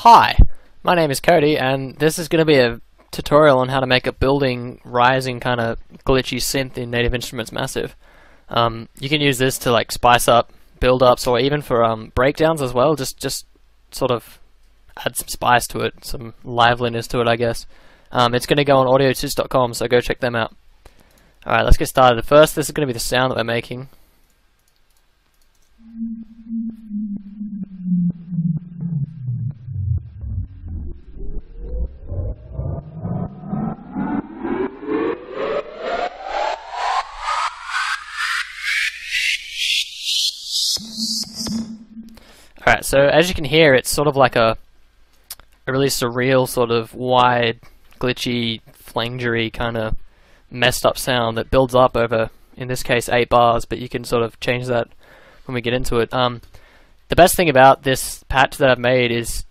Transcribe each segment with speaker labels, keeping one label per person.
Speaker 1: Hi, my name is Cody, and this is going to be a tutorial on how to make a building rising kind of glitchy synth in Native Instruments Massive. You can use this to like spice up build-ups, or even for breakdowns as well. Just sort of add some spice to it, some liveliness to it, I guess. It's going to go on audiotuts.com, so go check them out. Alright, let's get started. First, this is going to be the sound that we're making. Alright, so as you can hear, it's sort of like a really surreal, sort of wide, glitchy, flangery kind of messed up sound that builds up over, in this case, 8 bars, but you can sort of change that when we get into it. The best thing about this patch that I've made is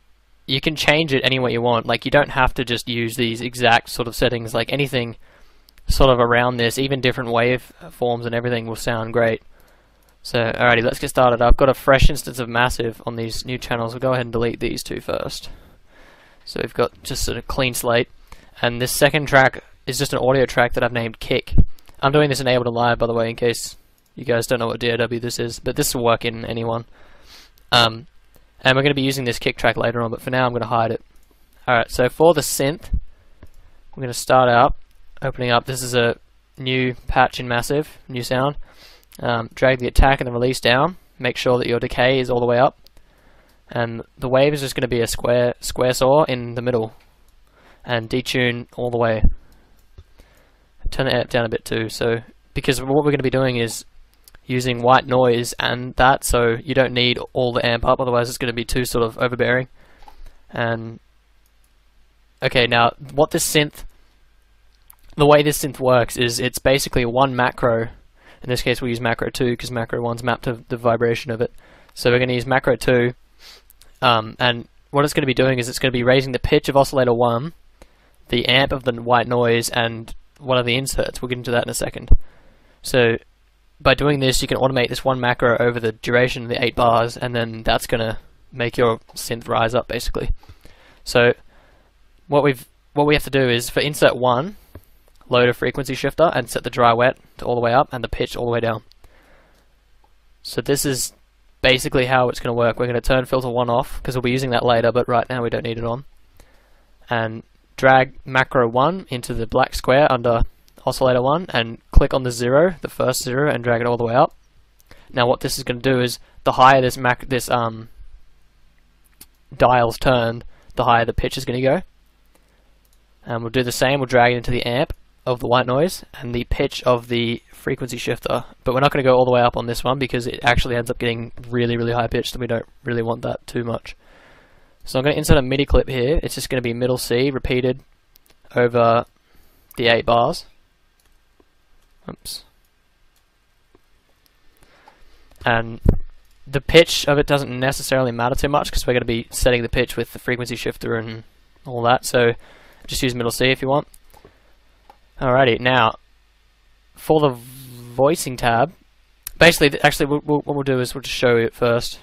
Speaker 1: you can change it any way you want. Like, you don't have to just use these exact sort of settings. Like, anything sort of around this, even different wave forms and everything will sound great. So, alrighty, let's get started. I've got a fresh instance of Massive on these new channels. We'll go ahead and delete these two first. So we've got just a clean slate. And this second track is just an audio track that I've named Kick. I'm doing this in Ableton Live, by the way, in case you guys don't know what DAW this is, but this will work in anyone. And we're going to be using this kick track later on, but for now I'm going to hide it. Alright, so for the synth, we're going to start out opening up. This is a new patch in Massive, new sound. Drag the attack and the release down. Make sure that your decay is all the way up. And the wave is just going to be a square saw in the middle. And detune all the way. Turn the amp down a bit too. So, because what we're going to be doing is using white noise and that, so you don't need all the amp up, otherwise it's going to be too sort of overbearing. And okay, now what this synth, the way this synth works is it's basically one macro. In this case we'll use macro 2 because macro 1's mapped to the vibration of it. So we're going to use macro 2, and what it's going to be doing is it's going to be raising the pitch of oscillator 1, the amp of the white noise, and one of the inserts. We'll get into that in a second. So by doing this you can automate this one macro over the duration of the 8 bars, and then that's going to make your synth rise up basically. So what we have to do is for insert 1, load a frequency shifter and set the dry wet to all the way up and the pitch all the way down. So this is basically how it's going to work. We're going to turn filter 1 off because we'll be using that later, but right now we don't need it on. And drag macro 1 into the black square under oscillator 1 and click on the 0, the first 0, and drag it all the way up. Now what this is going to do is the higher this dial's turned, the higher the pitch is going to go. And we'll do the same. We'll drag it into the amp of the white noise and the pitch of the frequency shifter, but we're not going to go all the way up on this one because it actually ends up getting really high pitched and we don't really want that too much. So I'm going to insert a MIDI clip here. It's just going to be middle C repeated over the 8 bars. Oops. And the pitch of it doesn't necessarily matter too much because we're going to be setting the pitch with the frequency shifter and all that, so just use middle C if you want. Alrighty, now for the voicing tab, basically, actually, what we'll do is we'll just show you it first.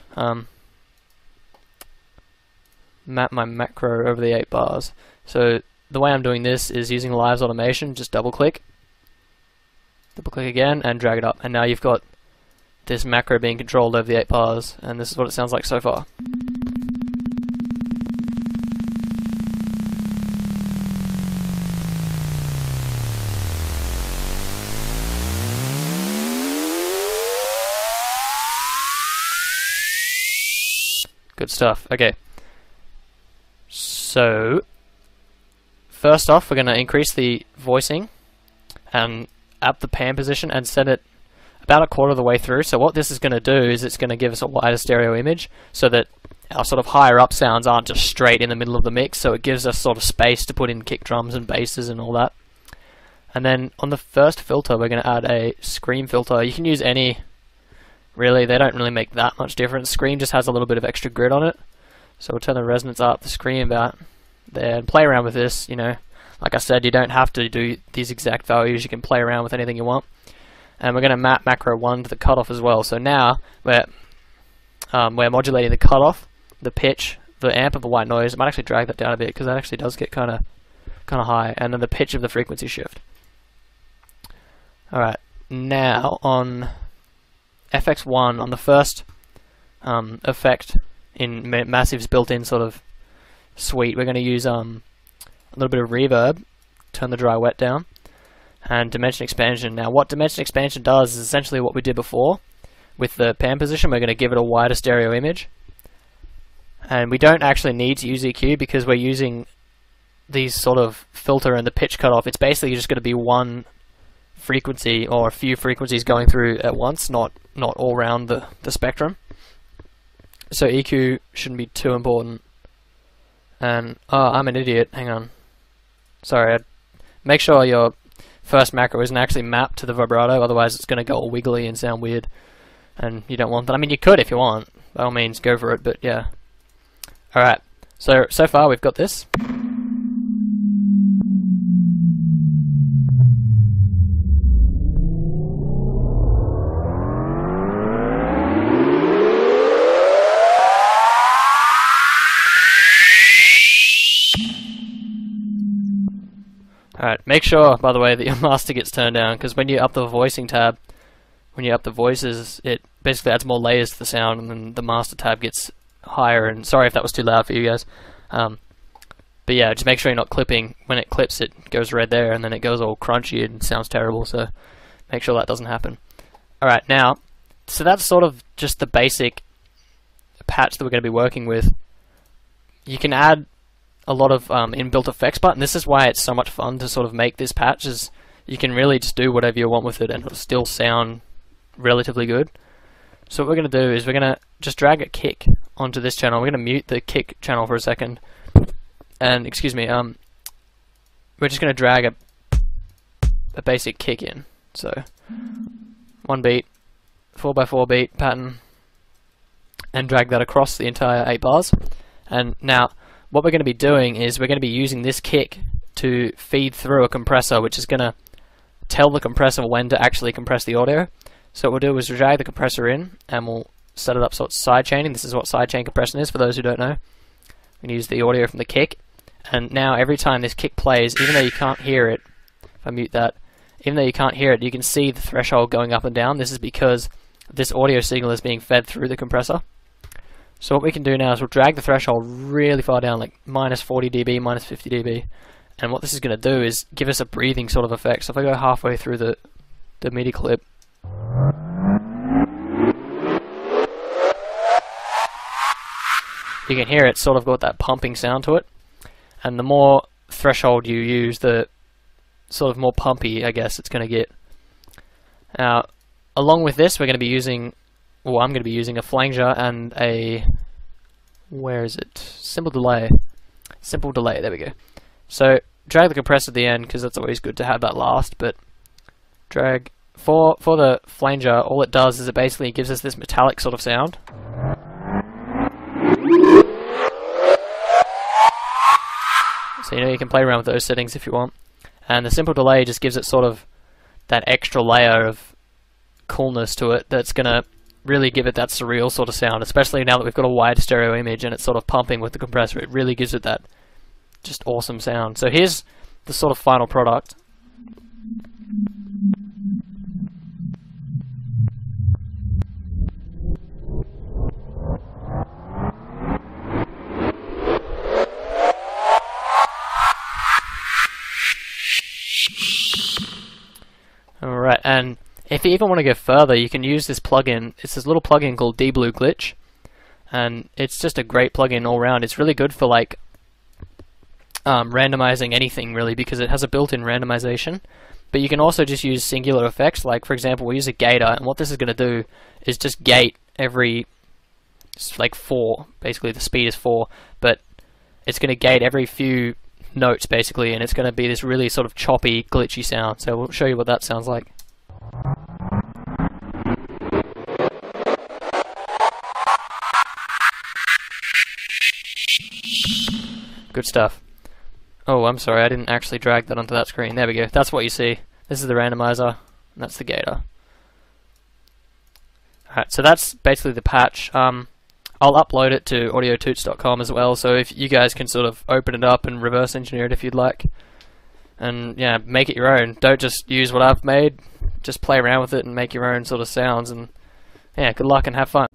Speaker 1: Map my macro over the 8 bars. So the way I'm doing this is using Live's automation. Just double click again, and drag it up, and now you've got this macro being controlled over the 8 bars, and this is what it sounds like so far. Good stuff. Okay. So, first off, we're going to increase the voicing and up the pan position and set it about a quarter of the way through. So what this is going to do is it's going to give us a wider stereo image so that our sort of higher up sounds aren't just straight in the middle of the mix, so it gives us sort of space to put in kick drums and basses and all that. And then on the first filter we're going to add a scream filter. You can use any. Really, they don't really make that much difference. Scream just has a little bit of extra grit on it. So we'll turn the resonance up, the scream about there, and play around with this, you know. Like I said, you don't have to do these exact values, you can play around with anything you want. And we're going to map macro 1 to the cutoff as well. So now we're modulating the cutoff, the pitch, the amp of the white noise. I might actually drag that down a bit because that actually does get kind of high, and then the pitch of the frequency shift. Alright, now on FX1, on the first effect in Masive's built-in sort of suite, we're going to use a little bit of reverb, turn the dry wet down, and dimension expansion. Now what dimension expansion does is essentially what we did before with the pan position. We're going to give it a wider stereo image, and we don't actually need to use EQ because we're using these sort of filter and the pitch cutoff. It's basically just going to be one frequency or a few frequencies going through at once, not all around the spectrum. So EQ shouldn't be too important. And I'm an idiot, hang on, sorry, make sure your first macro isn't actually mapped to the vibrato, otherwise it's going to go all wiggly and sound weird, and you don't want that. I mean, you could if you want, by all means go for it, but yeah. Alright, so far we've got this. Alright, make sure, by the way, that your master gets turned down, because when you up the voicing tab, when you up the voices, it basically adds more layers to the sound, and then the master tab gets higher, and sorry if that was too loud for you guys. But yeah, just make sure you're not clipping. When it clips, it goes red there, and then it goes all crunchy and sounds terrible, so make sure that doesn't happen. Alright, now, so that's sort of just the basic patch that we're going to be working with. You can add a lot of inbuilt effects, but and this is why it's so much fun to sort of make this patch, is you can really just do whatever you want with it and it'll still sound relatively good. So what we're going to do is we're going to just drag a kick onto this channel. We're going to mute the kick channel for a second, and excuse me, we're just going to drag a basic kick in. So 1 beat, 4x4 beat pattern, and drag that across the entire 8 bars. And now what we're going to be doing is we're going to be using this kick to feed through a compressor, which is going to tell the compressor when to actually compress the audio. So what we'll do is drag the compressor in, and we'll set it up so it's sidechaining. This is what sidechain compression is, for those who don't know. We can use the audio from the kick, and now every time this kick plays, even though you can't hear it, if I mute that, even though you can't hear it, you can see the threshold going up and down. This is because this audio signal is being fed through the compressor. So what we can do now is we'll drag the threshold really far down, like minus 40 dB, minus 50 dB. And what this is going to do is give us a breathing sort of effect. So if I go halfway through the MIDI clip, you can hear it's sort of got that pumping sound to it. And the more threshold you use, the sort of more pumpy, I guess, it's going to get. Now, along with this, we're going to be using, well, I'm going to be using a flanger and a, where is it? Simple delay. Simple delay, there we go. So, drag the compressor at the end, because that's always good to have that last, but drag, for the flanger, all it does is it basically gives us this metallic sort of sound. So, you know, you can play around with those settings if you want. And the simple delay just gives it sort of that extra layer of coolness to it that's going to really give it that surreal sort of sound, especially now that we've got a wide stereo image and it's sort of pumping with the compressor. It really gives it that just awesome sound. So here's the sort of final product. Alright, and if you even want to go further, you can use this plugin. It's this little plugin called D-Blue Glitch, and it's just a great plugin all around. It's really good for like randomizing anything really, because it has a built-in randomization. But you can also just use singular effects. Like for example, we use a gator, and what this is going to do is just gate every, like 4. Basically, the speed is 4, but it's going to gate every few notes basically, and it's going to be this really sort of choppy, glitchy sound. So we'll show you what that sounds like. Good stuff. Oh, I'm sorry, I didn't actually drag that onto that screen. There we go. That's what you see. This is the randomizer, and that's the gator. Alright, so that's basically the patch. I'm I'll upload it to audiotoots.com as well, so if you guys can sort of open it up and reverse engineer it if you'd like. And yeah, make it your own. Don't just use what I've made, just play around with it and make your own sort of sounds. And yeah, good luck and have fun.